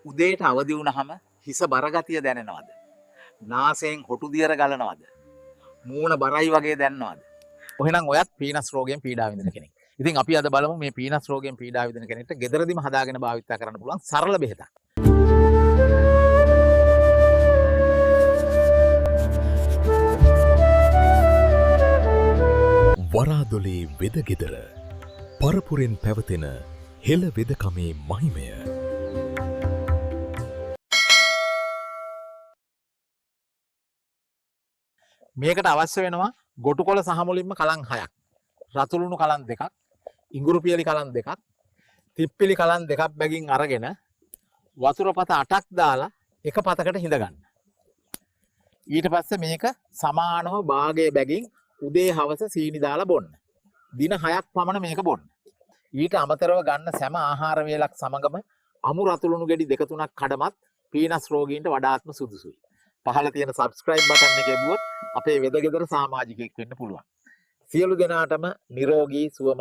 උදේට අවදි වුණාම හිස බරගතිය දැනෙනවද? නාසයෙන් හොටු දියර ගලනවද? මූණ බරයි වගේ දැනනවද? එහෙනම් ඔයත් පීනස් රෝගයෙන් පීඩා විඳින කෙනෙක්. ඉතින් අපි අද බලමු මේ පීනස් රෝගයෙන් පීඩා විඳින කෙනෙක්ට ගෙදරදිම හදාගෙන භාවිත කරන්න පුළුවන් සරල බෙහෙතක්. වරාදොලේ වෙදගෙදර පරපුරෙන් පැවතෙන හෙළ වෙදකමේ මහිමය. මේකට අවශ්‍ය වෙනවා ගොටුකොළ සහ මුලින්ම කලන් 6ක්, රතුළුණු කලන් 2ක්, ඉඟුරු පියලි කලන් 2ක්, තිප්පිලි කලන් 2ක් බැගින් අරගෙන වතුර පත 8ක් දාලා එක පතකට හිඳ ගන්න. ඊට පස්සේ මේක සමානව භාගයේ බැගින් උදේ හවස සීනි දාලා බොන්න. දින 6ක් පමණ මේක බොන්න. ඊට අමතරව ගන්න සෑම ආහාර වේලක් සමගම අමු රතුළුණු ගෙඩි 2-3ක් කඩමත් පීනස් රෝගීන්ට වඩාත්ම සුදුසුයි. පහළ තියෙන subscribe button එක එබුවොත් අපේ වෙදගෙදර සමාජිකයෙක් වෙන්න පුළුවන්. සියලු දෙනාටම නිරෝගී සුවමත්